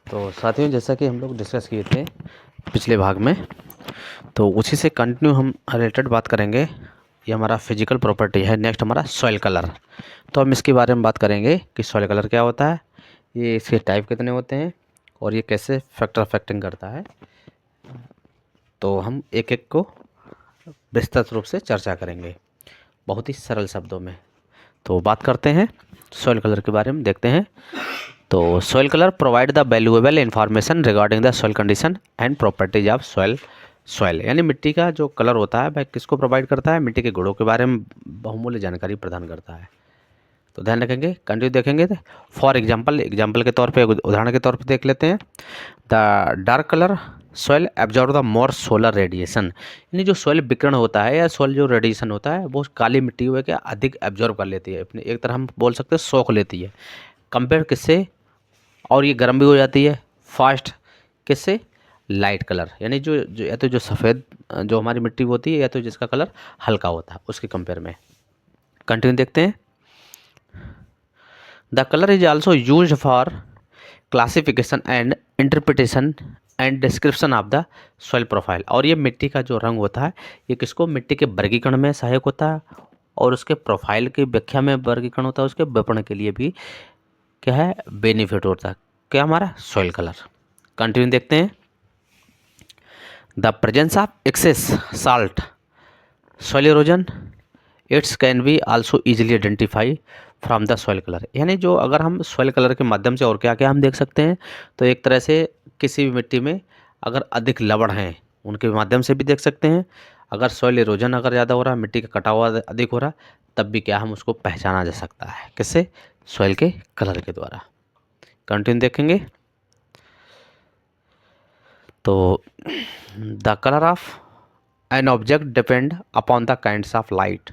तो साथियों, जैसा कि हम लोग डिस्कस किए थे पिछले भाग में, तो उसी से कंटिन्यू हम रिलेटेड बात करेंगे। ये हमारा फिजिकल प्रॉपर्टी है। नेक्स्ट हमारा सॉइल कलर। तो हम इसके बारे में बात करेंगे कि सॉइल कलर क्या होता है, ये इसके टाइप कितने होते हैं और ये कैसे फैक्टर अफेक्टिंग करता है। तो हम एक एक को विस्तृत रूप से चर्चा करेंगे बहुत ही सरल शब्दों में। तो बात करते हैं सॉइल कलर के बारे में, देखते हैं। तो soil colour provide the valuable information regarding the soil condition and properties of soil यानी मिट्टी का जो कलर होता है वह किसको प्रोवाइड करता है, मिट्टी के गुणों के बारे में बहुमूल्य जानकारी प्रदान करता है। तो ध्यान रखेंगे, कंटिन्यू देखेंगे। फॉर एग्जाम्पल के तौर पे, उदाहरण के तौर पे देख लेते हैं। The dark colour soil absorb the more solar radiation यानी जो सॉइल विकिरण होता है या सॉइल जो रेडिएशन होता है वो काली मिट्टी हुए क्या अधिक एब्जॉर्ब कर लेती है, अपने एक तरह हम बोल सकते हैं सोख लेती है कंपेयर किससे, और ये गर्म भी हो जाती है फास्ट किससे, लाइट कलर यानी जो या तो जो सफ़ेद जो हमारी मिट्टी होती है या तो जिसका कलर हल्का होता है उसके कंपेयर में। कंटिन्यू देखते हैं। The colour is also use for classification and interpretation and description of the soil profile. और ये मिट्टी का जो रंग होता है ये किसको, मिट्टी के वर्गीकरण में सहायक होता है और उसके प्रोफाइल की व्याख्या में वर्गीकरण होता है, उसके विपणन के लिए भी क्या है, बेनिफिट होता है क्या हमारा सॉइल कलर। कंटिन्यू देखते हैं। The presence of excess salt soil erosion it's can be also easily identify from the soil colour यानी जो अगर हम सॉइल कलर के माध्यम से और क्या क्या हम देख सकते हैं, तो एक तरह से किसी भी मिट्टी में अगर अधिक लवण हैं उनके माध्यम से भी देख सकते हैं। अगर सॉइल इरोजन अगर ज़्यादा हो रहा है, मिट्टी का कटाव अधिक हो रहा, तब भी क्या हम उसको पहचाना जा सकता है किससे, सॉइल के कलर के द्वारा। कंटिन्यू देखेंगे। तो the colour of an object depend upon the kinds of light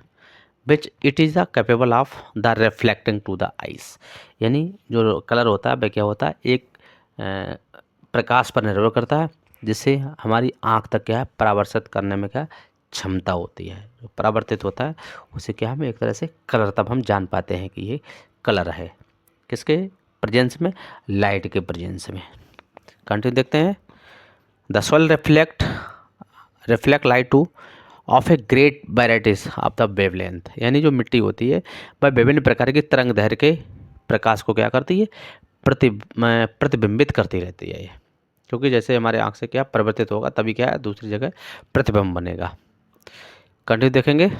which it is the capable of the reflecting to the eyes यानी जो कलर होता है वह क्या होता है, एक प्रकाश पर निर्भर करता है जिससे हमारी आँख तक क्या है परावर्तित करने में क्या क्षमता होती है। जो परावर्तित होता है उसे क्या हम एक तरह से कलर, तब हम जान पाते हैं कि ये कलर है किसके प्रेजेंस में, लाइट के प्रेजेंस में। कंटिन्यू देखते हैं। The soil reflect light two of a great varieties of the wavelength यानी जो मिट्टी होती है वह विभिन्न प्रकार की तरंग दैर्घ्य के प्रकाश को क्या करती है, प्रतिबिंबित करती रहती है ये, क्योंकि जैसे हमारे आँख से क्या परिवर्तित होगा तभी क्या है दूसरी जगह प्रतिबिंब बनेगा। कंटिन्यू देखेंगे।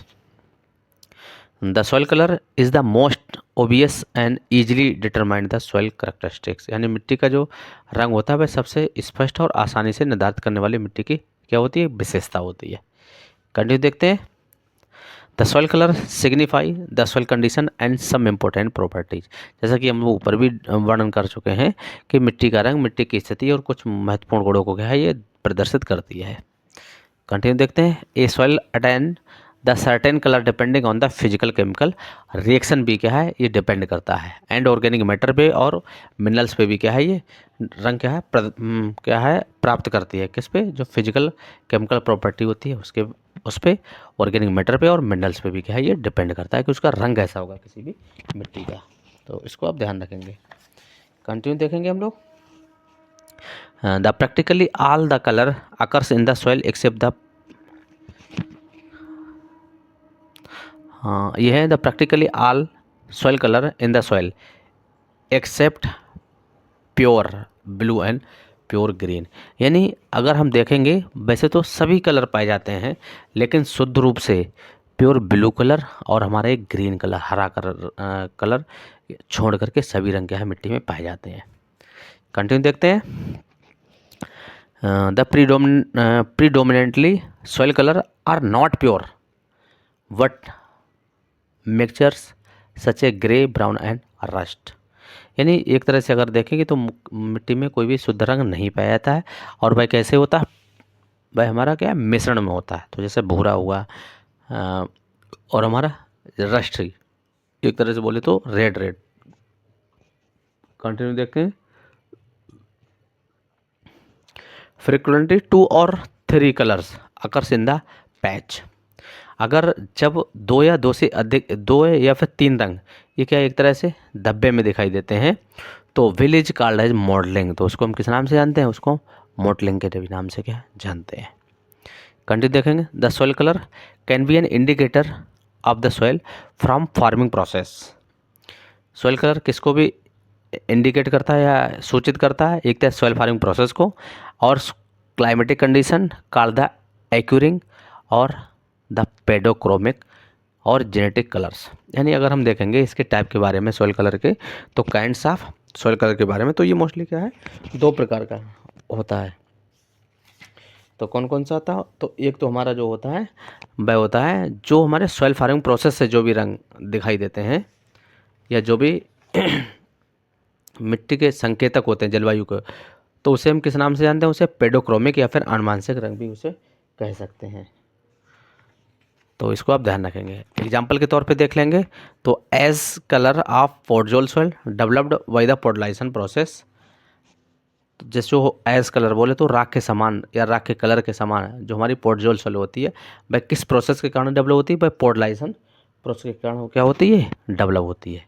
The soil colour is the most obvious and easily determined the soil characteristics यानी मिट्टी का जो रंग होता है वह सबसे स्पष्ट और आसानी से निर्धारित करने वाली मिट्टी की क्या होती है, विशेषता होती है। कंटिन्यू देखते हैं। The soil colour signify the soil condition and some important properties जैसा कि हम लोग ऊपर भी वर्णन कर चुके हैं कि मिट्टी का रंग मिट्टी की स्थिति और कुछ महत्वपूर्ण गुणों को क्या है ये प्रदर्शित करती है। कंटिन्यू देखते हैं। A soil attain the certain colour depending on the physical chemical reaction भी क्या है ये डिपेंड करता है एंड ऑर्गेनिक मैटर पे और मिनरल्स पे भी क्या है ये रंग क्या है क्या है प्राप्त करती है, किस पे, जो फिजिकल केमिकल प्रॉपर्टी होती है उसके उस पे, ऑर्गेनिक मैटर पे और मिनरल्स पे भी क्या है ये डिपेंड करता है कि उसका रंग कैसा होगा किसी भी मिट्टी का। तो इसको आप ध्यान रखेंगे। कंटिन्यू देखेंगे हम लोग। The practically all the colour occurs in the soil except the ये है the practically all soil colour in the soil except pure blue and pure green यानी अगर हम देखेंगे वैसे तो सभी कलर पाए जाते हैं लेकिन शुद्ध रूप से प्योर ब्लू कलर और हमारे ग्रीन कलर हरा कलर छोड़ करके सभी रंग क्या है मिट्टी में पाए जाते हैं। कंटिन्यू देखते हैं। The predominantly soil colour are not pure but mixtures such a grey brown and rust यानी एक तरह से अगर देखेंगे तो मिट्टी में कोई भी शुद्ध रंग नहीं पाया जाता है और वह कैसे होता है, वह हमारा क्या है मिश्रण में होता है। तो जैसे भूरा हुआ और हमारा रस्ट एक तरह से बोले तो रेड रेड। कंटिन्यू देखें। फ्रिक्वेंटली 2 और 3 colours occurs in the patch अगर जब दो या दो से अधिक, दो या फिर तीन रंग ये क्या एक तरह से धब्बे में दिखाई देते हैं तो will is called as mottling. तो उसको हम किस नाम से जानते हैं, उसको मॉडलिंग के नाम से क्या जानते हैं। कंटिन्यू देखेंगे, the soil colour can B an indicator of the soil from farming process. Soil colour किसको भी इंडिकेट करता है या सूचित करता है, एक तो सॉइल फार्मिंग प्रोसेस को, और climatic condition called the occurring, और द पेडोक्रोमिक, और जेनेटिक कलर्स। यानी अगर हम देखेंगे इसके टाइप के बारे में सॉइल कलर के, तो काइंड्स ऑफ सॉइल कलर के बारे में, तो ये मोस्टली क्या है, दो प्रकार का होता है। तो कौन कौन सा होता है, तो एक तो हमारा जो होता है वह होता है जो हमारे सॉइल फार्मिंग प्रोसेस से जो भी रंग दिखाई देते हैं या जो भी मिट्टी के संकेतक होते हैं जलवायु को, तो उसे हम किस नाम से जानते हैं, उसे पेडोक्रोमिक या फिर अनुवांशिक रंग भी उसे कह सकते हैं। तो इसको आप ध्यान रखेंगे। एग्जाम्पल के तौर पे देख लेंगे तो as colour of podzol soil developed by the podzolization process. जैसे जो एज कलर बोले तो राख के समान या राख के कलर के समान जो हमारी पोडजोल सॉइल होती है वह किस प्रोसेस के कारण डेवलप होती है, वह पोडलाइजेशन प्रोसेस के कारण क्या होती है, डेवलप होती है।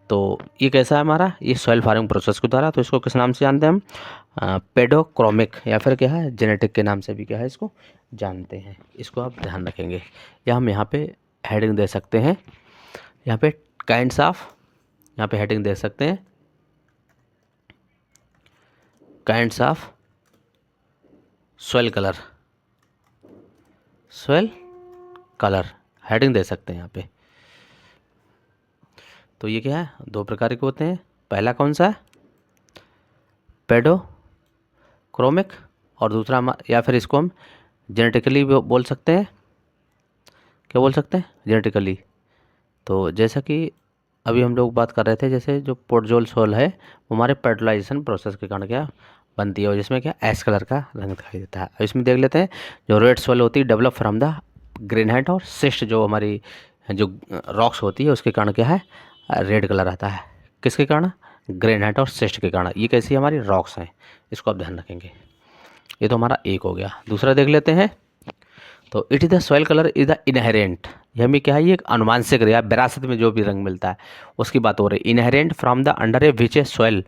तो ये कैसा है हमारा, ये सॉइल फार्मिंग प्रोसेस के द्वारा। तो इसको किस नाम से जानते हैं हम, पेडोक्रोमिक या फिर क्या है जेनेटिक के नाम से भी क्या है इसको जानते हैं। इसको आप ध्यान रखेंगे, या हम यहाँ पे हेडिंग दे सकते हैं, यहाँ पे काइंड्स ऑफ, यहाँ पे हेडिंग दे सकते हैं kinds of soil colour, soil colour heading दे सकते हैं यहाँ पे। तो ये क्या है, दो प्रकार के होते हैं। पहला कौन सा है, पेडोक्रोमिक, और दूसरा या फिर इसको हम जेनेटिकली बोल सकते हैं, क्या बोल सकते हैं, जेनेटिकली। तो जैसा कि अभी हम लोग बात कर रहे थे, जैसे जो पोडजोल सॉइल है वो हमारे फर्टिलाइजेशन प्रोसेस के कारण क्या बनती है, और जिसमें क्या एश कलर का रंग दिखाई देता है। इसमें देख लेते हैं जो रेड सॉइल होती है डेवलप फ्रॉम द ग्रेनाइट और सिस्ट, जो हमारी जो रॉक्स होती है उसके कारण क्या है रेड कलर आता है, किसके कारण, ग्रेनाइट और सिस्ट के कारण। ये कैसी हमारी रॉक्स हैं, इसको आप ध्यान रखेंगे। ये तो हमारा एक हो गया। दूसरा देख लेते हैं, तो it is the soil colour is the inherent, यह में क्या है, ये एक अनुवांशिक या विरासत में जो भी रंग मिलता है उसकी बात हो रही है। Inherent from the under a which a soil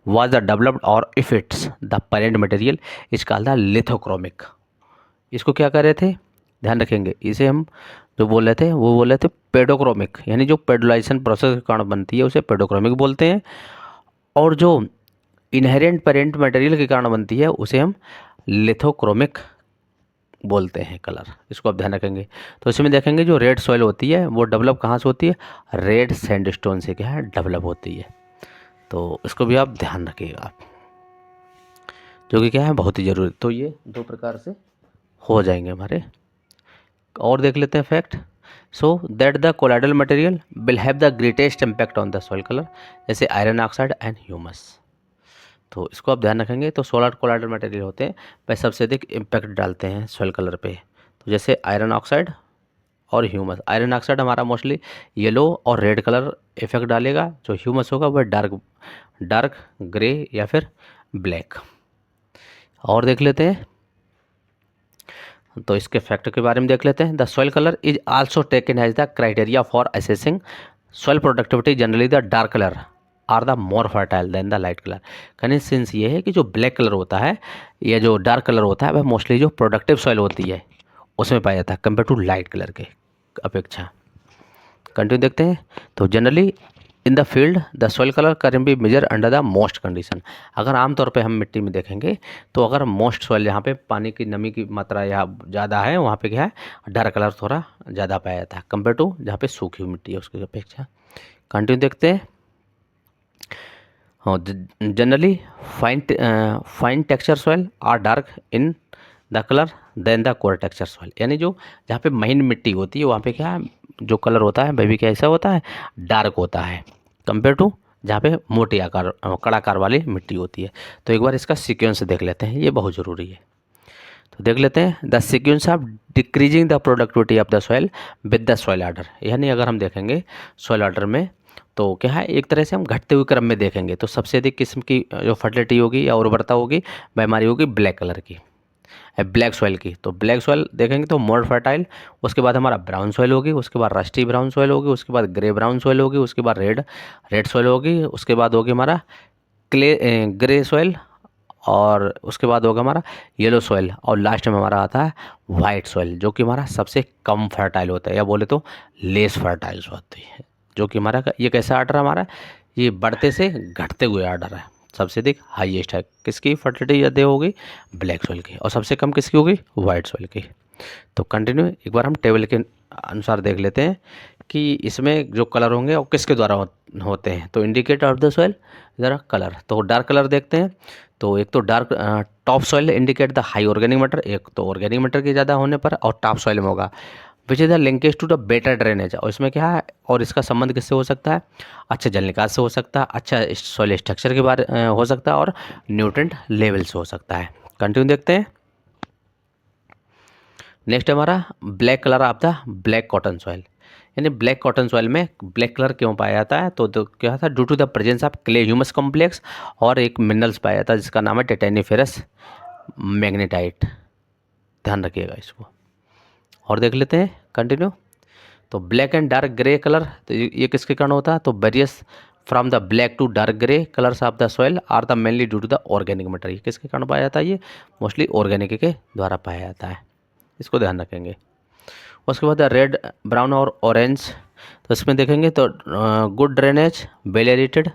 was the developed, और if it's the parent material is called the lithochromic. इसको क्या कर रहे थे, ध्यान रखेंगे, इसे हम जो बोल रहे थे वो बोल रहे थे पेडोक्रोमिक, यानी जो पेडोलाइजेशन प्रोसेस के कारण बनती है उसे पेडोक्रोमिक बोलते हैं, और जो इनहेरेंट पेरेंट मटेरियल के कारण बनती है उसे हम लिथोक्रोमिक बोलते हैं कलर। इसको आप ध्यान रखेंगे। तो इसमें देखेंगे जो रेड सॉइल होती है वो डेवलप कहाँ से होती है, रेड सैंडस्टोन से क्या है डेवलप होती है। तो इसको भी आप ध्यान रखिएगा, जो कि क्या है बहुत ही ज़रूरी। तो ये दो प्रकार से हो जाएंगे हमारे। और देख लेते हैं fact, so that the colloidal material will have the greatest impact on the soil colour, जैसे आयरन ऑक्साइड एंड ह्यूमस। तो इसको आप ध्यान रखेंगे। तो सोलर कोलाइडल मटेरियल होते हैं वह सबसे अधिक इम्पैक्ट डालते हैं सॉइल कलर पे। तो जैसे आयरन ऑक्साइड और ह्यूमस। आयरन ऑक्साइड हमारा मोस्टली येलो और रेड कलर इफेक्ट डालेगा, जो ह्यूमस होगा वह डार्क ग्रे या फिर ब्लैक। और देख लेते हैं, तो इसके फैक्टर के बारे में देख लेते हैं। The soil colour is also taken as the criteria for assessing soil productivity, generally the dark colour are the more fertile than the light colour. यानी सेंस ये है कि जो ब्लैक कलर होता है या जो डार्क कलर होता है वह मोस्टली जो प्रोडक्टिव सॉइल होती है उसमें पाया जाता है कंपेयर टू लाइट कलर के अपेक्षा। कंटिन्यू देखते हैं, तो generally in the field the soil colour can be measure under the most condition. अगर आमतौर पे हम मिट्टी में देखेंगे तो अगर मोस्ट सॉइल जहाँ पे पानी की नमी की मात्रा या ज़्यादा है वहाँ पे क्या है डार्क कलर थोड़ा ज़्यादा पाया जाता है कंपेयर टू जहाँ पे सूखी हुई मिट्टी है उसकी अपेक्षा। कंटिन्यू देखते हैं, generally fine texture soil are dark in the colour than the coarse texture soil. यानी जो जहाँ पे महीन मिट्टी होती है वहाँ पे क्या है जो कलर होता है वह भी कैसा होता है डार्क होता है कंपेयर टू जहाँ पे मोटी आकार कड़ाकार वाली मिट्टी होती है। तो एक बार इसका सीक्वेंस देख लेते हैं, ये बहुत ज़रूरी है। तो देख लेते हैं, the sequence of decreasing the productivity of the soil with the soil order. यानी अगर हम देखेंगे सॉइल ऑर्डर में तो क्या है एक तरह से हम घटते हुए क्रम में देखेंगे तो सबसे अधिक किस्म की जो फर्टिलिटी होगी या उर्वरता होगी वह हमारी होगी ब्लैक कलर की। ब्लैक सॉइल की, तो ब्लैक सॉइल देखेंगे तो मोर फर्टाइल, उसके बाद हमारा ब्राउन सॉइल होगी, उसके बाद रस्टी ब्राउन सॉइल होगी, उसके बाद ग्रे ब्राउन सॉइल होगी, उसके बाद रेड सॉइल होगी, उसके बाद होगी हमारा ग्रे सॉइल, और उसके बाद होगा हमारा येलो सॉइल, और लास्ट में हमारा आता है वाइट सॉइल, जो कि हमारा सबसे कम फर्टाइल होता है, या बोले तो लेस फर्टाइल होती है। जो कि हमारा ये कैसा आर्डर हमारा, ये बढ़ते से घटते हुए आर्डर है। सबसे अधिक हाईएस्ट है किसकी फर्टिलिटी ज़्यादा होगी, ब्लैक सॉइल की, और सबसे कम किसकी होगी, वाइट सॉइल की। तो कंटिन्यू एक बार हम टेबल के अनुसार देख लेते हैं कि इसमें जो कलर होंगे वो किसके द्वारा होते हैं। तो इंडिकेटर ऑफ द सॉइल ज़रा कलर, तो डार्क कलर देखते हैं। तो एक तो dark top soil indicate the high organic matter, एक तो ऑर्गेनिक मैटर के ज़्यादा होने पर, और टॉप सॉइल में होगा which is the linkage to the better drainage, और इसमें क्या है, और इसका संबंध किससे हो सकता है, अच्छा जल निकास से हो सकता है, अच्छा सॉइल स्ट्रक्चर के बारे हो सकता है, और न्यूट्रेंट लेवल से हो सकता है। कंटिन्यू देखते हैं। नेक्स्ट हमारा black colour of the black cotton soil, यानी ब्लैक कॉटन सॉइल में ब्लैक कलर क्यों पाया जाता है, तो क्या था, due to the presence of clay humus complex, और एक मिनरल्स पाया जाता है जिसका नाम है टाइटेनिफेरस मैग्नेटाइट। ध्यान रखिएगा इसको, और देख लेते हैं कंटिन्यू। तो black and dark grey colour, तो ये किसके कारण होता है, तो various from the black to dark grey colours of the soil are the mainly due to the organic matter. ये किसके कारण पाया जाता है, ये मोस्टली ऑर्गेनिक के द्वारा पाया जाता है, इसको ध्यान रखेंगे। उसके बाद रेड ब्राउन और ऑरेंज, तो इसमें देखेंगे तो गुड ड्रेनेज वेल एरेटेड,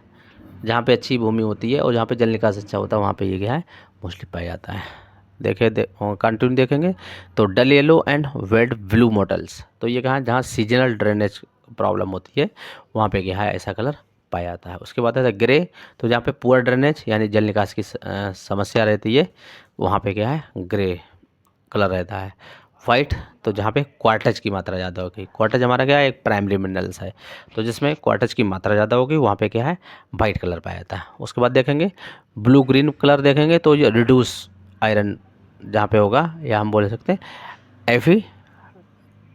जहाँ पे अच्छी भूमि होती है और जहाँ पे जल निकास अच्छा होता है वहाँ पे ये क्या है, मोस्टली पाया जाता है। कंटिन्यू देखेंगे तो dull yellow and wet blue models, तो ये कहाँ, जहाँ सीजनल ड्रेनेज प्रॉब्लम होती है वहाँ पे क्या है, ऐसा कलर पाया जाता है। उसके बाद है ग्रे, तो जहाँ पे पुअर ड्रेनेज यानी जल निकास की समस्या रहती है वहाँ पे क्या है, ग्रे कलर रहता है। वाइट, तो जहाँ पे क्वार्टज की मात्रा ज़्यादा होगी, क्वार्टज हमारा क्या है, एक प्राइमरी मिनरल्स है, तो जिसमें क्वार्टज की मात्रा ज़्यादा होगी वहाँ पे क्या है, वाइट कलर पाया जाता है। उसके बाद देखेंगे ब्लू ग्रीन कलर देखेंगे तो ये रिड्यूस आयरन जहाँ पे होगा, या हम बोल सकते हैं Fe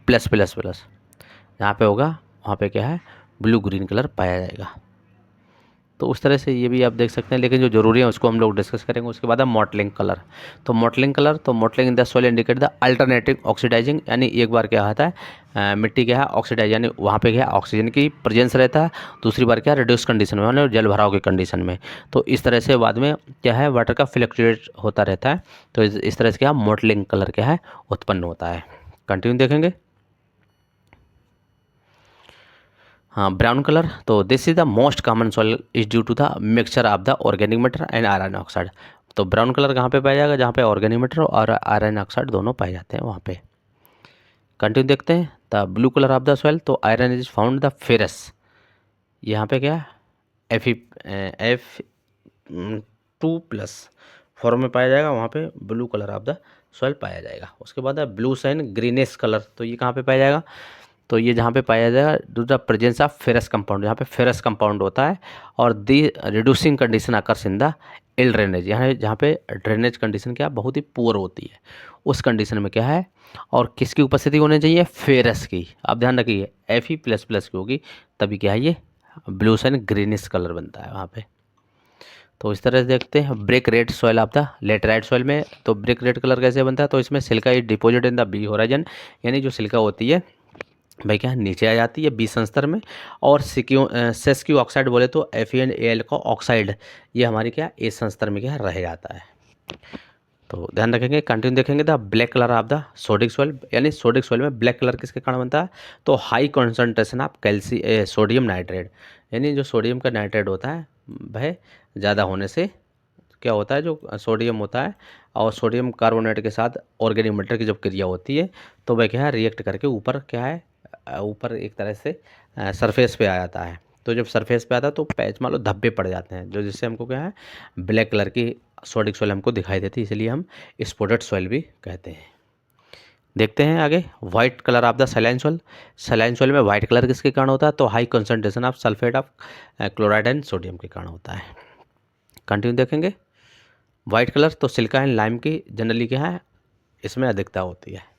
प्लस प्लस प्लस, जहाँ पे होगा वहाँ पे क्या है, ब्लू ग्रीन कलर पाया जाएगा। तो उस तरह से ये भी आप देख सकते हैं, लेकिन जो ज़रूरी है उसको हम लोग डिस्कस करेंगे। उसके बाद है मॉटलिंग कलर, तो मॉटलिंग कलर, तो mottling in the soil indicate the alternative oxidising, यानी एक बार क्या होता है मिट्टी क्या है ऑक्सीडाइज, यानी वहाँ पे क्या है ऑक्सीजन की प्रेजेंस रहता है, दूसरी बार क्या है रिड्यूस कंडीशन में, यानी जल भराव की कंडीशन में। तो इस तरह से बाद में क्या है वाटर का फ्लक्चुएट होता रहता है, तो इस तरह से क्या मॉटलिंग कलर क्या है उत्पन्न होता है। कंटिन्यू देखेंगे। हाँ ब्राउन कलर, तो this is the most common soil is due to the mixture of the organic matter and iron oxide. तो ब्राउन कलर कहाँ पे पाया जाएगा, जहाँ पे ऑर्गेनिक मैटर और आयरन ऑक्साइड दोनों पाए जाते हैं वहाँ पे। कंटिन्यू देखते हैं। The blue colour of the soil, तो iron is found the ferrous, यहाँ पे क्या एफ 2+ फॉर्म में पाया जाएगा, वहाँ पे blue colour of the soil पाया जाएगा। उसके बाद है ब्लू सैंड ग्रीनिश कलर, तो ये कहाँ पे पाया जाएगा, तो ये जहाँ पे पाया जाएगा due the presence of ferrous compound, यहाँ पे फेरस कंपाउंड होता है, और the reducing condition occurs in the ill drainage, यहाँ जहाँ पे ड्रेनेज कंडीशन क्या बहुत ही पुअर होती है, उस कंडीशन में क्या है, और किसकी उपस्थिति होनी चाहिए, फेरस की। आप ध्यान रखिए Fe++ की होगी, तभी क्या है ये ब्लू एंड ग्रीनिश कलर बनता है वहाँ पे। तो इस तरह से देखते हैं brick red soil of the laterite soil में, तो ब्रिक रेड कलर कैसे बनता है, तो इसमें silica is deposit in the B horizon, यानी जो सिल्का होती है भाई क्या नीचे आ जाती है बी संस्तर में, और सेस्क्यू ऑक्साइड बोले तो FeNaL का ऑक्साइड ये हमारी क्या ए संस्तर में क्या रह जाता है। तो ध्यान रखेंगे। कंटिन्यू देखेंगे the black colour of the sodic soil, यानी सोडिक सॉइल में ब्लैक कलर किसके कारण बनता है, तो high concentration of sodium nitrate, यानी जो सोडियम का नाइट्रेट होता है वह ज़्यादा होने से क्या होता है, जो सोडियम होता है और सोडियम कार्बोनेट के साथ ऑर्गेनिक मैटर की जब क्रिया होती है तो वह क्या है रिएक्ट करके ऊपर क्या है ऊपर एक तरह से सरफेस पे आ जाता है। तो जब सरफेस पे आता है तो पैच मान लो धब्बे पड़ जाते हैं, जो जिससे हमको क्या है ब्लैक कलर की सोडिक सॉइल हमको दिखाई देती है, इसलिए हम स्पॉटेड सॉइल भी कहते हैं। देखते हैं आगे white colour of the saline soil. Saline soil में वाइट कलर किसके कारण होता है, तो high concentration of sulphate of chloride and sodium के कारण होता है। कंटिन्यू देखेंगे। वाइट कलर तो सिल्का एंड लाइम की जनरली क्या है इसमें अधिकता होती है।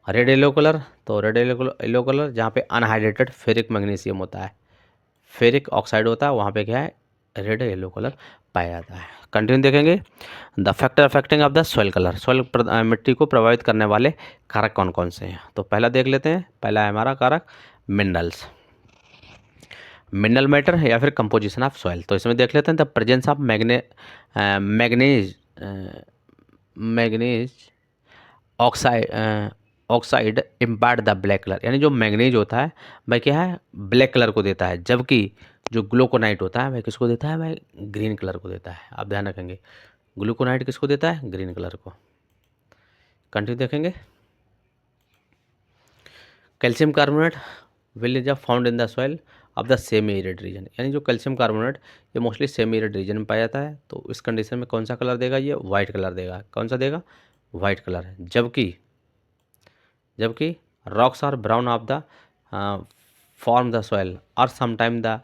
रेड येलो कलर, तो रेड येलो कलर जहाँ पे अनहाइड्रेटेड फेरिक मैग्नीशियम होता है, फेरिक ऑक्साइड होता है, वहाँ पे क्या है रेड येलो कलर पाया जाता है। कंटिन्यू देखेंगे। The factor affecting of the soil colour, soil मिट्टी को प्रभावित करने वाले कारक कौन कौन से हैं। तो पहला देख लेते हैं, पहला है हमारा कारक मिनरल्स, मिनरल मैटर या फिर कंपोजिशन ऑफ सॉइल। तो इसमें देख लेते हैं the presence of manganese manganese oxide oxide impart the black colour, यानी जो मैग्नीज होता है वह क्या है, ब्लैक कलर को देता है, जबकि जो ग्लूकोनाइट होता है वह किसको देता है, वह ग्रीन कलर को देता है। आप ध्यान रखेंगे, ग्लूकोनाइट किसको देता है, ग्रीन कलर को। कंटिन्यू देखेंगे। Calcium carbonate will is found in the soil of the semi arid region, यानी जो कैल्शियम कार्बोनेट ये मोस्टली सेमी एरिड रीजन में पाया जाता है। तो इस कंडीशन में कौन सा कलर देगा, ये वाइट कलर देगा। कौन सा देगा, वाइट कलर। जबकि rocks are brown of the form the soil और sometime the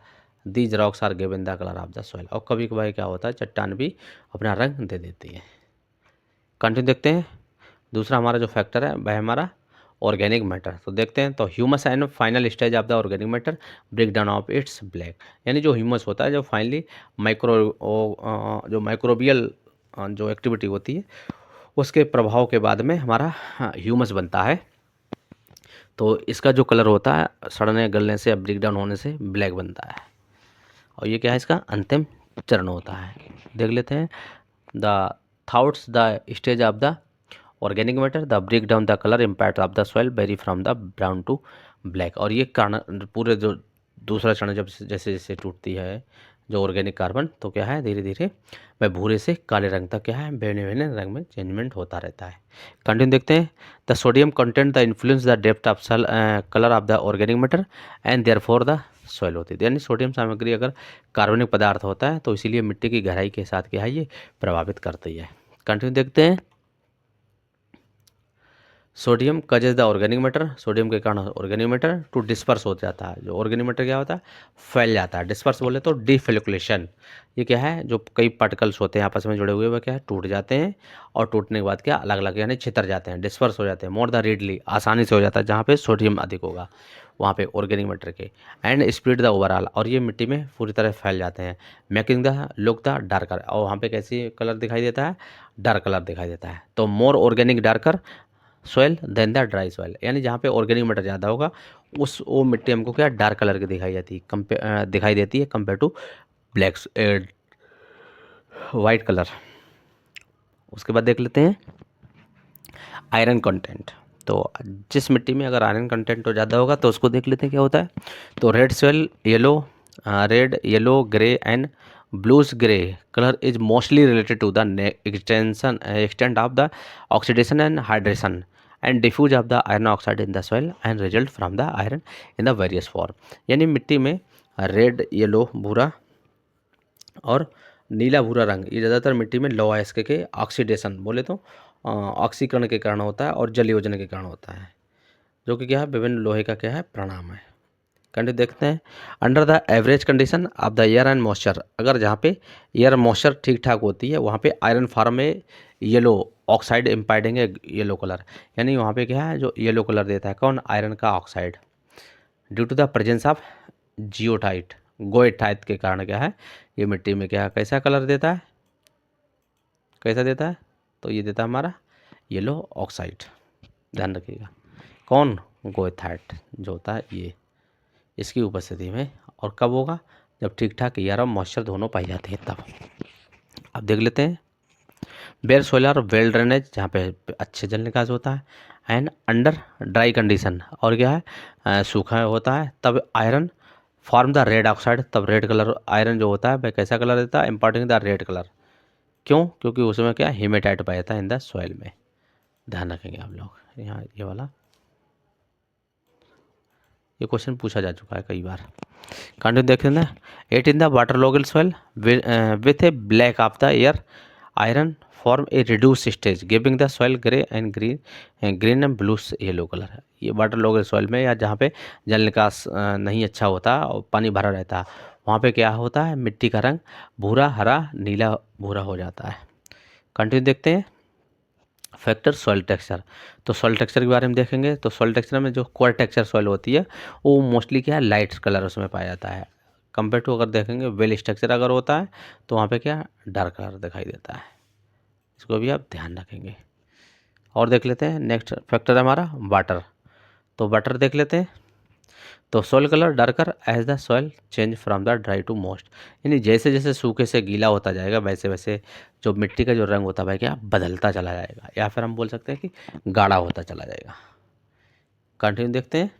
these rocks are given the colour of the soil, और कभी कभार क्या होता है चट्टान भी अपना रंग दे देती है। कंटिन्यू देखते हैं। दूसरा हमारा जो फैक्टर है वह हमारा ऑर्गेनिक मैटर। तो देखते हैं, तो humus and final stage of the organic matter break down of it's black, यानी जो ह्यूमस होता है जो फाइनली जो माइक्रोबियल जो एक्टिविटी होती है उसके प्रभाव के बाद में हमारा ह्यूमस बनता है। तो इसका जो कलर होता है सड़ने गलने से या ब्रेक डाउन होने से ब्लैक बनता है, और ये क्या है, इसका अंतिम चरण होता है। देख लेते हैं। The thoughts the stage of the organic matter the break down the colour impact of the soil vary from the brown to black, और ये कारण पूरे जो दूसरा चरण जब जैसे जैसे टूटती है जो ऑर्गेनिक कार्बन, तो क्या है धीरे धीरे वह भूरे से काले रंग तक क्या है बेने बेने रंग में चेंजमेंट होता रहता है। कंटिन्यू देखते हैं। The sodium content the influence the depth of colour of the organic matter and therefore the soil होती है, यानी सोडियम सामग्री अगर कार्बनिक पदार्थ होता है तो इसीलिए मिट्टी की गहराई के साथ क्या है ये प्रभावित करती है। कंटिन्यू देखते हैं। Sodium causes the organic matter, sodium के कारण ऑर्गेनिक मैटर टू डिस्पर्स हो जाता है। जो ऑर्गेनिक मैटर क्या होता है, फैल जाता है। डिस्पर्स बोले तो डिफेलिकुलेशन, ये क्या है, जो कई पार्टिकल्स होते हैं आपस में जुड़े हुए वह क्या है टूट जाते हैं, और टूटने के बाद क्या अलग अलग यानी छितर जाते हैं, डिस्पर्स हो जाते हैं। मोर द रीडली, आसानी से हो जाता है जहाँ पे सोडियम अधिक होगा वहाँ पे ऑर्गेनिक मैटर के, एंड स्प्लिट द ओवरऑल, और ये मिट्टी में पूरी तरह फैल जाते हैं। Making the look the darker, और वहाँ पे कैसी कलर दिखाई देता है, डार्क कलर दिखाई देता है। तो more organic darker soil than the dry soil, यानी जहाँ पे ऑर्गेनिक मैटर ज़्यादा होगा उस वो मिट्टी हमको क्या डार्क कलर की दिखाई जाती है, दिखाई देती है compare to black white colour. उसके बाद देख लेते हैं आयरन कंटेंट। तो जिस मिट्टी में अगर आयरन कंटेंट तो ज़्यादा होगा तो उसको देख लेते हैं क्या होता है। तो red soil red yellow grey and bluish grey colour is mostly related to the extent of the oxidation and hydration and diffuse of the iron oxide in the soil and result from the iron in the various form, यानी मिट्टी में red yellow भूरा और नीला भूरा रंग ये ज़्यादातर मिट्टी में लोहा अयस्क के ऑक्सीडेशन बोले तो ऑक्सीकरण के कारण होता है और जल योजन के कारण होता है, जो कि क्या है विभिन्न लोहे का क्या है परिणाम है। कंटिन्यू देखते हैं। Under the average condition of the air and moisture, अगर जहाँ पे एयर मॉइस्चर ठीक ठाक होती है वहाँ पे आयरन फॉर्म में येलो ऑक्साइड इम्पाइडिंग है येलो कलर, यानी वहाँ पे क्या है जो येलो कलर देता है कौन, आयरन का oxide. Due to the presence of goethite goethite के कारण क्या है ये मिट्टी में क्या कैसा कलर देता है, कैसा देता है, तो ये देता है हमारा येलो ऑक्साइड। ध्यान रखिएगा कौन, गोएथाइट जो होता है ये, इसकी उपस्थिति में, और कब होगा जब ठीक ठाक एयर और मॉइस्चर दोनों पाई जाती है तब। अब देख लेते हैं बेयर सोइल और वेल ड्रेनेज, जहाँ पे अच्छे जल निकास होता है, एंड अंडर ड्राई कंडीशन, और क्या है सूखा होता है, तब iron form the red oxide, तब रेड कलर आयरन जो होता है वह कैसा कलर देता है, इम्पार्टिंग द रेड कलर। क्यों, क्योंकि उसमें क्या हीमेटाइट पाया जाता है इन द सॉइल में। ध्यान रखेंगे आप लोग, यहाँ ये वाला ये क्वेश्चन पूछा जा चुका है कई बार। कंटिन्यू देखते हैं। At in the water logged soil with a black of the air iron form a reduce stage giving the soil grey and green and blue yellow colour. ये वाटर लॉगल सॉइल में या जहाँ पे जल निकास नहीं अच्छा होता और पानी भरा रहता है वहाँ पे क्या होता है मिट्टी का रंग भूरा हरा नीला भूरा हो जाता है। कंटिन्यू देखते हैं फैक्टर सॉइल टेक्सचर। तो सॉइल टेक्सचर के बारे में देखेंगे तो सॉइल टेक्सचर में जो कोर टेक्सचर सॉइल होती है वो मोस्टली क्या है लाइट कलर उसमें पाया जाता है। कंपेयर टू अगर देखेंगे वेल स्ट्रक्चर अगर होता है तो वहाँ पे क्या डार्क कलर दिखाई देता है। इसको भी आप ध्यान रखेंगे। और देख लेते हैं नेक्स्ट फैक्टर है हमारा वाटर। तो वाटर देख लेते हैं। तो soil colour darker as the soil change from the dry to moist, यानी जैसे जैसे सूखे से गीला होता जाएगा वैसे वैसे जो मिट्टी का जो रंग होता है भाई क्या बदलता चला जाएगा, या फिर हम बोल सकते हैं कि गाढ़ा होता चला जाएगा। कंटिन्यू देखते हैं।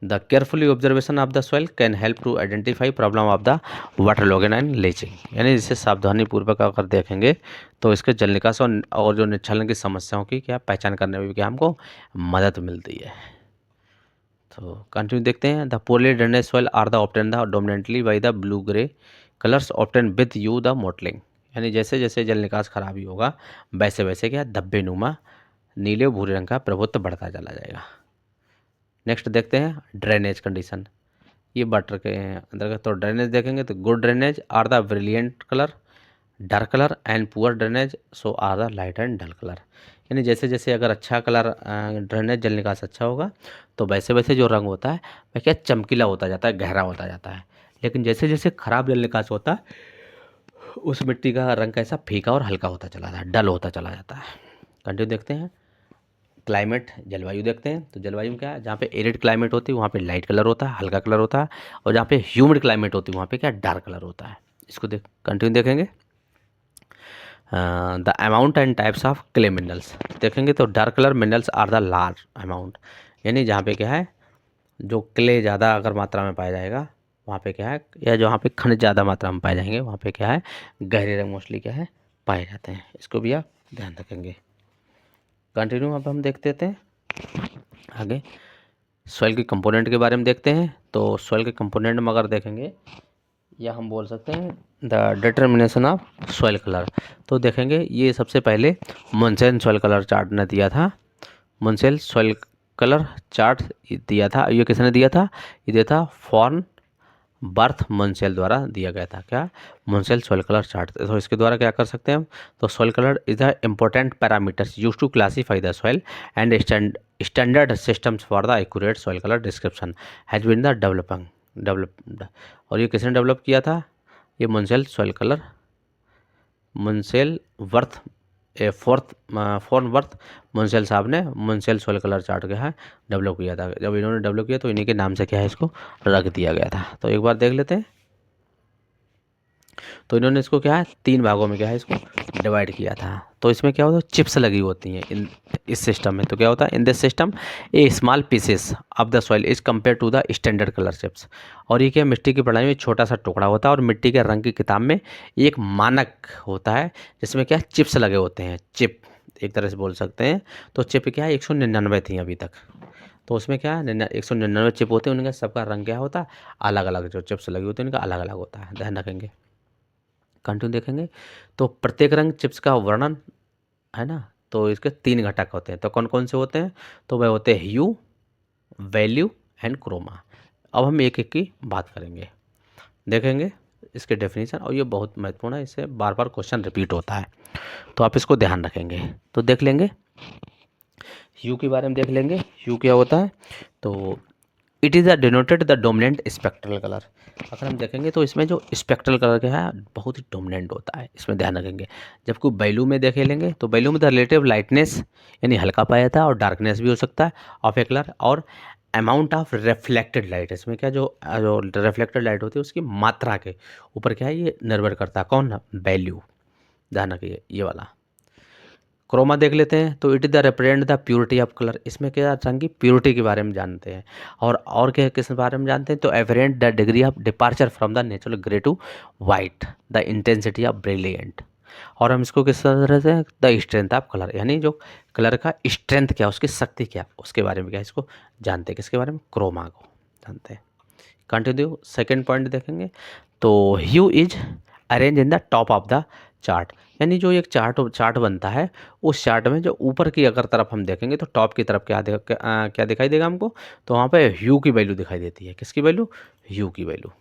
The carefully observation of the soil can help to identify problem of the water logging and leaching, यानी जिसे सावधानी पूर्वक अगर देखेंगे तो इसके जल निकास और जो निच्छलन की समस्याओं की क्या पहचान करने में भी क्या हमको मदद मिलती है। तो कंटिन्यू देखते हैं। The poorly drainage soil are the often the dominantly by the blue grey colours often with you the mottling, यानी जैसे जैसे जल निकास खराबी होगा वैसे वैसे क्या धब्बे नुमा नीले भूरे रंग का प्रभुत्व बढ़ता चला जाएगा। नेक्स्ट देखते हैं ड्रेनेज कंडीशन, ये वाटर के अंतर्गत। तो ड्रेनेज देखेंगे तो good drainage are the brilliant colour dark colour and poor drainage so are the light and dull colour, यानी जैसे जैसे अगर अच्छा कलर ड्रेनेज जल निकास अच्छा होगा तो वैसे वैसे जो रंग होता है वह क्या चमकीला होता जाता है, गहरा होता जाता है। लेकिन जैसे जैसे खराब जल निकास होता है उस मिट्टी का रंग कैसा फीका और हल्का होता चला जाता है, डल होता चला जाता है। कंटिन्यू देखते हैं। क्लाइमेट जलवायु देखते हैं। तो जलवायु में क्या है, जहाँ पे एरिड क्लाइमेट होती है वहाँ पे लाइट कलर होता है, हल्का कलर होता है, और जहाँ पे ह्यूमिड क्लाइमेट होती है वहाँ पे क्या डार्क कलर होता है। इसको कंटिन्यू देखेंगे। The amount and types of clay minerals देखेंगे। तो dark colour minerals are the large amount, यानी जहाँ पे क्या है जो क्ले ज़्यादा अगर मात्रा में पाया जाएगा वहाँ पे क्या है, या जहाँ पे खनिज ज़्यादा मात्रा में पाए जाएंगे वहाँ पे क्या है गहरे रंग मोस्टली क्या है पाए जाते हैं। इसको भी आप ध्यान रखेंगे। कंटिन्यू अब हम देखते थे आगे सॉइल के कंपोनेंट के बारे में देखते हैं। तो सॉइल के कंपोनेंट में अगर देखेंगे या हम बोल सकते हैं the determination of soil colour, तो देखेंगे ये सबसे पहले मुनसेल सॉइल कलर चार्ट ने दिया था। मुनसेल सॉइल कलर चार्ट दिया था, ये किसने दिया था, ये दिया था फॉर्न बर्थ मुनसेल द्वारा दिया गया था। क्या मुनसेल सॉइल कलर चार्ट। तो इसके द्वारा क्या कर सकते हैं हम, तो soil colour is the important parameters use to classify the soil and standard systems for the accurate soil colour description has been the developed. और ये किसने डेवलप किया था, ये मुनसेल सॉइल कलर मुनसेल वर्थ फॉर्न वर्थ मुनसेल साहब ने मुनसेल सॉइल कलर चार्ट क्या है डेवलप किया था। जब इन्होंने डेवलप किया तो इन्हीं के नाम से क्या है इसको रख दिया गया था। तो एक बार देख लेते हैं। तो इन्होंने इसको क्या है 3 भागों में क्या है इसको डिवाइड किया था। तो इसमें क्या होता है चिप्स लगी होती हैं इस सिस्टम में। तो क्या होता है in this system a small pieces of the soil is compare to the standard colour chips. और ये क्या मिट्टी की प्रणाली में छोटा सा टुकड़ा होता है और मिट्टी के रंग की किताब में एक मानक होता है जिसमें क्या चिप्स लगे होते हैं। चिप एक तरह से बोल सकते हैं। तो चिप क्या है 199 थी अभी तक। तो उसमें क्या है 199 चिप होते हैं, उनका सबका रंग क्या होता है अलग अलग, जो चिप्स लगी होती है उनका अलग अलग होता है, ध्यान रखेंगे। कंटिन्यू देखेंगे। तो प्रत्येक रंग चिप्स का वर्णन है ना, तो इसके 3 घटक होते हैं। तो कौन कौन से होते हैं, तो वह होते हैं ह्यू वैल्यू एंड क्रोमा। अब हम एक एक की बात करेंगे, देखेंगे इसके डेफिनेशन, और ये बहुत महत्वपूर्ण है, इससे बार बार क्वेश्चन रिपीट होता है तो आप इसको ध्यान रखेंगे। तो देख लेंगे ह्यू के बारे में देख लेंगे। ह्यू क्या होता है, तो it is a denoted the dominant spectral colour. अगर हम देखेंगे तो इसमें जो स्पेक्ट्रल कलर क्या है बहुत ही डोमिनेंट होता है, इसमें ध्यान रखेंगे। जबकि वैल्यू में देखे लेंगे तो वैल्यू में द रिलेटिव लाइटनेस यानी हल्का पाया जाता है और डार्कनेस भी हो सकता है ऑफ ए कलर, और अमाउंट ऑफ रिफ्लेक्टेड लाइट, इसमें क्या जो रिफ्लेक्टेड लाइट होती है उसकी मात्रा के ऊपर क्या है ये निर्भर करता है, कौन वैल्यू, ध्यान रखिए ये वाला। क्रोमा देख लेते हैं। तो it is the represent the purity of colour, इसमें क्या रंग की प्योरिटी के बारे में जानते हैं। और क्या किस बारे में जानते हैं, तो एवरेंट the degree of departure from the natural grey to white, the intensity of brilliant. और हम इसको किस तरह से द स्ट्रेंथ ऑफ कलर, यानी जो कलर का स्ट्रेंथ क्या उसकी शक्ति क्या उसके बारे में क्या इसको जानते हैं, किसके बारे में, क्रोमा को जानते हैं। कंटिन्यू सेकेंड पॉइंट देखेंगे। तो hue is arrange in the top of the chart, यानी जो एक चार्ट बनता है उस चार्ट में जो ऊपर की अगर तरफ हम देखेंगे तो टॉप की तरफ क्या दिखाई देगा हमको, तो वहाँ पे ह्यू की वैल्यू दिखाई देती है। किसकी वैल्यू, ह्यू की वैल्यू।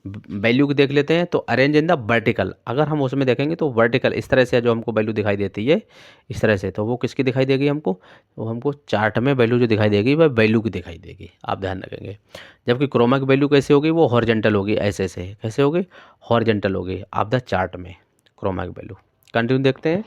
वैल्यू की देख लेते हैं तो अरेंज इन द वर्टिकल, अगर हम उसमें देखेंगे तो वर्टिकल इस तरह से जो हमको वैल्यू दिखाई देती है इस तरह से, तो वो किसकी दिखाई देगी हमको, वो हमको चार्ट में वैल्यू जो दिखाई देगी वह वैल्यू की दिखाई देगी, आप ध्यान रखेंगे। जबकि क्रोमा की वैल्यू कैसे होगी, वो हॉरिजॉन्टल होगी, ऐसे ऐसे कैसे होगी, हॉरिजॉन्टल होगी आप द चार्ट में क्रोमा की वैल्यू। कंटिन्यू देखते हैं।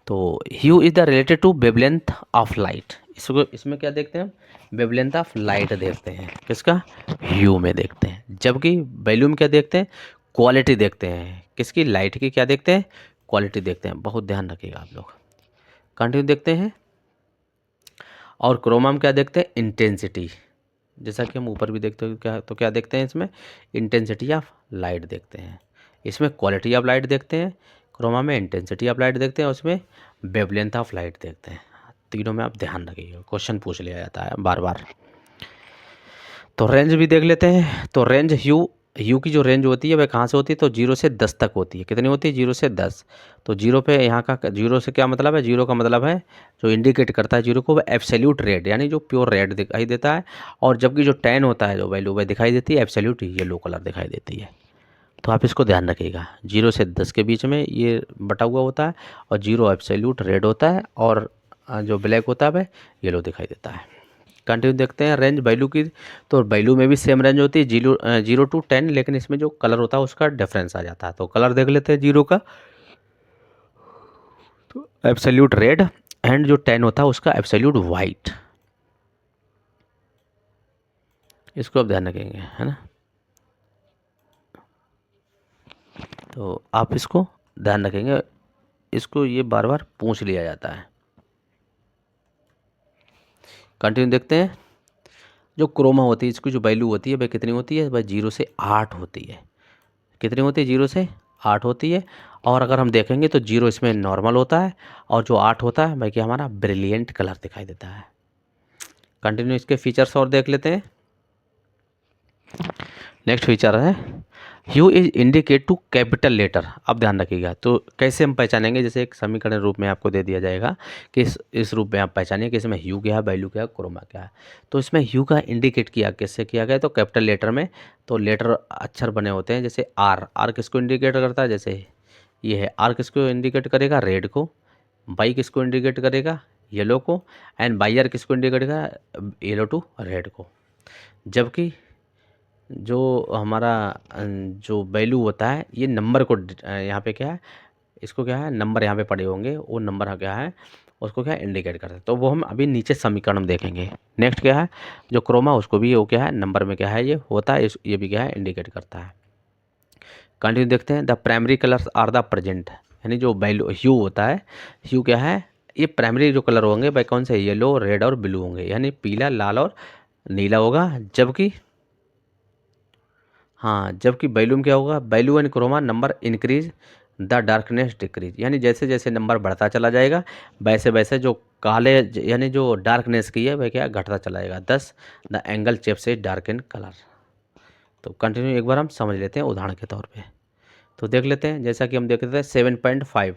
तो hue is the related to wavelength of light, इसको इसमें क्या देखते हैं हम, वेवलेंथ ऑफ लाइट देखते हैं, किसका, ह्यू में देखते हैं। जबकि वैल्यू में क्या देखते हैं, क्वालिटी देखते हैं, किसकी, लाइट की क्या देखते हैं, क्वालिटी देखते हैं, बहुत ध्यान रखिएगा आप लोग। कंटिन्यू देखते हैं। और क्रोमा में क्या देखते हैं, इंटेंसिटी, जैसा कि हम ऊपर भी देखते हैं क्या, तो क्या देखते हैं इसमें, इंटेंसिटी ऑफ लाइट देखते हैं, इसमें क्वालिटी ऑफ लाइट देखते हैं, क्रोमा में इंटेंसिटी ऑफ लाइट देखते हैं, उसमें वेवलेंथ ऑफ लाइट देखते हैं। तीनों में आप ध्यान रखिएगा, क्वेश्चन पूछ लिया जाता है बार बार। तो रेंज भी देख लेते हैं। तो रेंज ह्यू की जो रेंज होती है वह कहाँ से होती है, तो 0 से 10 तक होती है। कितनी होती है, 0 से 10। तो 0 पे यहाँ का 0 से क्या मतलब है, 0 का मतलब है जो इंडिकेट करता है 0 को, वह एब्सोल्यूट रेड यानी जो प्योर रेड दिखाई देता है। और जबकि जो 10 होता है जो वैल्यू वह दिखाई देती है एब्सोल्यूट येलो कलर दिखाई देती है। तो आप इसको ध्यान रखिएगा, 0 से 10 के बीच में ये बटा हुआ होता है, और 0 एब्सोल्यूट रेड होता है, और जो ब्लैक होता है वह येलो दिखाई देता है। कंटिन्यू देखते हैं रेंज वैल्यू की। तो वैल्यू में भी सेम रेंज होती है, 0 टू 10, लेकिन इसमें जो कलर होता है उसका डिफरेंस आ जाता है। तो कलर देख लेते हैं 0 का, तो एब्सोल्यूट रेड, एंड जो 10 होता है उसका एब्सोल्यूट वाइट। इसको आप ध्यान रखेंगे, है ना। तो आप इसको ध्यान रखेंगे, इसको ये बार बार पूछ लिया जाता है। कंटिन्यू देखते हैं। जो क्रोमा होती है इसकी जो वैल्यू होती है वह कितनी होती है, वह 0 से 8 होती है। कितनी होती है, 0 से 8 होती है। और अगर हम देखेंगे तो 0 इसमें नॉर्मल होता है, और जो 8 होता है भाई क्या, हमारा ब्रिलियंट कलर दिखाई देता है। कंटिन्यू इसके फीचर्स और देख लेते हैं। नेक्स्ट फीचर है hue is indicate to capital letter. अब ध्यान रखिएगा, तो कैसे हम पहचानेंगे, जैसे एक समीकरण रूप में आपको दे दिया जाएगा कि इस रूप में आप पहचानिए कि इसमें ह्यू क्या है, वैल्यू क्या है, क्रोमा क्या है। तो इसमें ह्यू का इंडिकेट किया किससे किया गया, तो कैपिटल लेटर में। तो लेटर अक्षर बने होते हैं, जैसे आर, आर किसको इंडिकेट करता है, जैसे ये है, आर किसको इंडिकेट करेगा, रेड को। बाई किसको इंडिकेट करेगा, येलो को। एंड बाई आर किसको इंडिकेट करेगा, येलो टू रेड को। जबकि जो हमारा जो वैल्यू होता है ये नंबर को यहाँ पे क्या है, इसको क्या है, नंबर यहाँ पे पड़े होंगे, वो नंबर क्या है उसको क्या इंडिकेट करते हैं। तो वो हम अभी नीचे समीकरण में देखेंगे। नेक्स्ट क्या है, जो क्रोमा उसको भी वो क्या है, नंबर में क्या है ये होता है, ये भी क्या है इंडिकेट करता है। कंटिन्यू देखते हैं। The primary colours are the present, यानी जो वैल्यू ह्यू होता है, ह्यू क्या है, ये प्राइमरी जो कलर होंगे भाई कौन से, येलो, रेड और ब्लू होंगे, यानी पीला, लाल और नीला होगा। जबकि हाँ, जबकि वैल्यू में क्या होगा, value and chroma number increase the darkness decrease, यानी जैसे जैसे नंबर बढ़ता चला जाएगा वैसे वैसे जो काले यानी जो डार्कनेस की है वह क्या घटता चला जाएगा। दस द एंगल चेप से डार्क इन कलर। तो कंटिन्यू एक बार हम समझ लेते हैं उदाहरण के तौर पे। तो देख लेते हैं, जैसा कि हम देख रहे थे 7.5,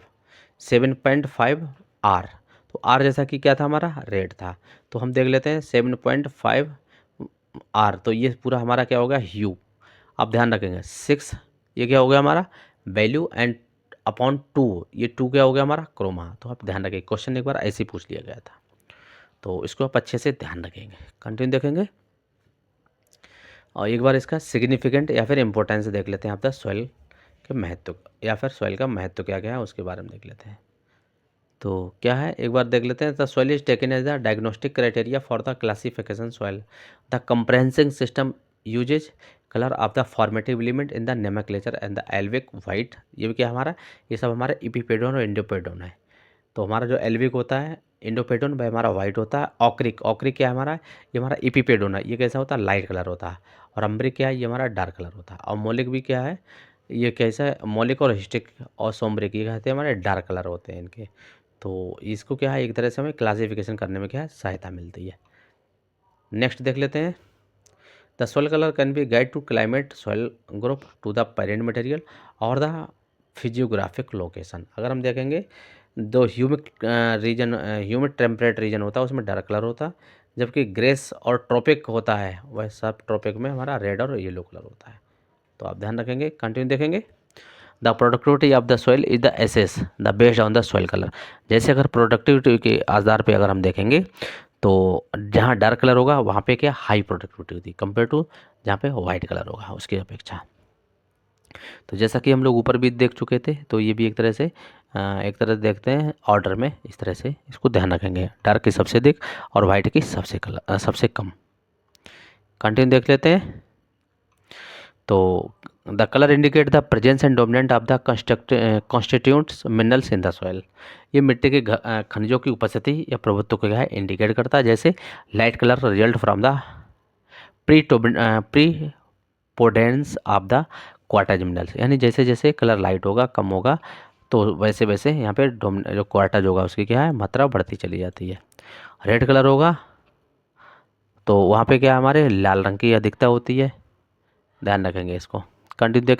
7.5 आर। तो आर जैसा कि क्या था हमारा, रेड था। तो हम देख लेते हैं 7.5 आर, तो ये पूरा हमारा क्या होगा, ह्यू। आप ध्यान रखेंगे 6, ये क्या हो गया हमारा वैल्यू, एंड अपॉन 2, ये 2 क्या हो गया हमारा क्रोमा। तो आप ध्यान रखेंगे, क्वेश्चन एक बार ऐसे ही पूछ लिया गया था, तो इसको आप अच्छे से ध्यान रखेंगे। कंटिन्यू देखेंगे, और एक बार इसका सिग्निफिकेंट या फिर इंपॉर्टेंस देख लेते हैं, आप द सॉइल के महत्व, या फिर सॉइल का महत्व क्या क्या है उसके बारे में देख लेते हैं। तो क्या है, एक बार देख लेते हैं। The soil is taken as the diagnostic criteria for the classification soil. The comprehensive system uses colour of the formative element in the nomenclature and the albic white. ये भी क्या हमारा, ये सब हमारा इपिपेडोन और इंडोपेडोन है। तो हमारा जो एल्विक होता है, इंडोपेडोन भाई हमारा वाइट होता है। ऑक्रिक, ऑक्रिक क्या है हमारा, ये हमारा इपिपेडोन है, ये कैसा होता है, लाइट कलर होता है। और अम्ब्रिक क्या है, ये हमारा डार्क कलर होता है। और मौलिक भी क्या है, ये कैसा है, मौलिक और हिस्टिक और सोम्ब्रिक ये कहते हैं हमारे डार्क कलर होते हैं इनके। तो इसको क्या है, एक तरह से हमें क्लासिफिकेशन करने में क्या है, सहायता मिलती है। नेक्स्ट देख लेते हैं। The soil colour can be guide to climate, soil group, to the parent material और द फिजियोग्राफिक लोकेशन। अगर हम देखेंगे जो ह्यूमिड टेम्परेट रीजन होता है उसमें डार्क कलर होता है, जबकि ग्रेस और ट्रॉपिक होता है वह सब ट्रॉपिक में हमारा रेड और येलो कलर होता है। तो आप ध्यान रखेंगे, कंटिन्यू देखेंगे। The productivity of the soil is the assess the based on the soil colour. जैसे अगर प्रोडक्टिविटी के आधार पे अगर हम देखेंगे तो जहाँ डार्क कलर होगा वहाँ पे क्या हाई प्रोडक्टिविटी होती है कंपेयर टू जहाँ पे वाइट कलर होगा उसकी अपेक्षा। तो जैसा कि हम लोग ऊपर भी देख चुके थे, तो ये भी एक तरह से देखते हैं ऑर्डर में, इस तरह से इसको ध्यान रखेंगे, डार्क की सबसे अधिक और वाइट की सबसे कम। कंटिन्यू देख लेते हैं। तो the colour indicate the presence and dominant of the constituents minerals in the soil. ये मिट्टी के खनिजों की उपस्थिति या प्रभुत्व को क्या है इंडिकेट करता है। जैसे light colour result from the preponderance of the quartz minerals, यानी जैसे जैसे कलर लाइट होगा कम होगा तो वैसे वैसे यहाँ पे जो क्वार्टाज होगा उसकी क्या है मात्रा बढ़ती चली जाती है। रेड कलर होगा तो वहाँ पे क्या हमारे लाल रंग की अधिकता होती है, ध्यान रखेंगे इसको। कंटिन्यू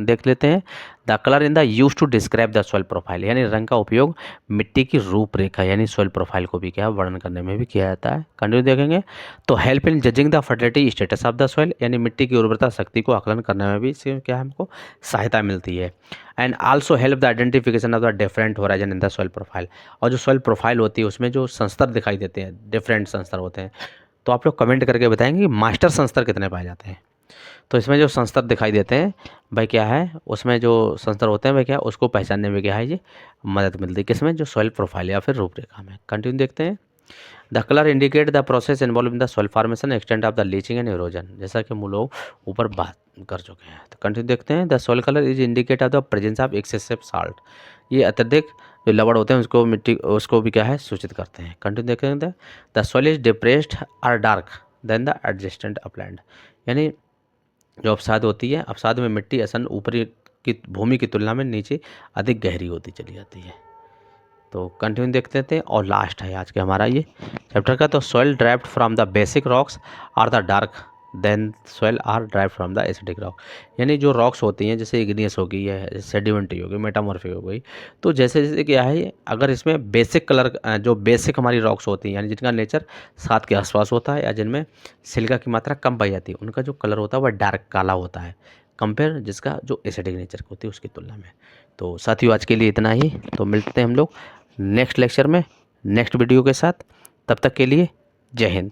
देख लेते हैं। The colour in the use to describe the soil profile, यानी रंग का उपयोग मिट्टी की रूपरेखा यानी सॉइल प्रोफाइल को भी क्या वर्णन करने में भी किया जाता है। कंटिन्यू देखेंगे। तो help in judging the fertility status of the soil, यानी मिट्टी की उर्वरता शक्ति को आकलन करने में भी इससे क्या हमको सहायता मिलती है। And also help the identification of the different horizon in the soil profile. और जो सॉइल प्रोफाइल होती है उसमें जो संस्तर दिखाई देते हैं, डिफरेंट संस्तर होते हैं, तो आप लोग कमेंट करके बताएंगे कि मास्टर संस्तर कितने पाए जाते हैं। तो इसमें जो संस्तर दिखाई देते हैं भाई क्या है, उसमें जो संस्तर होते हैं भाई क्या उसको पहचानने में क्या है ये मदद मिलती है, किसमें जो सॉइल प्रोफाइल या फिर रूपरेखा में। कंटिन्यू देखते हैं। The colour indicate the process involve in the soil formation extent of the leaching and erosion, जैसा कि हम लोग ऊपर बात कर चुके हैं। तो कंटिन्यू देखते हैं। The soil colour is indicate of the presence of excessive salt, ये अत्यधिक जो लवण होते हैं उसको मिट्टी उसको भी क्या है सूचित करते हैं। कंटिन्यू देखेंगे। The soil is depressed are dark than the adjacent upland, यानी जो अवसाद होती है, अवसाद में मिट्टी असल ऊपरी की भूमि की तुलना में नीचे अधिक गहरी होती चली जाती है। तो कंटिन्यू देखते थे। और लास्ट है आज के हमारा ये चैप्टर का। तो soil derived from the basic rocks are the dark than soil are derive from the acidic rock, यानी जो रॉक्स होती हैं जैसे इग्नियस हो गई है, सेडिमेंट्री हो गई, मेटामॉर्फिक हो गई, तो जैसे जैसे क्या है अगर इसमें बेसिक कलर जो बेसिक हमारी रॉक्स होती हैं यानी जिनका नेचर 7 के आसपास होता है या जिनमें सिलिका की मात्रा कम पाई जाती है, उनका जो कलर होता है वह डार्क काला होता है कंपेयर जिसका जो एसिडिक नेचर की होती है उसकी तुलना में। तो साथियों आज के लिए इतना ही। तो मिलते हैं हम लोग नेक्स्ट लेक्चर में नेक्स्ट वीडियो के साथ। तब तक के लिए जय हिंद।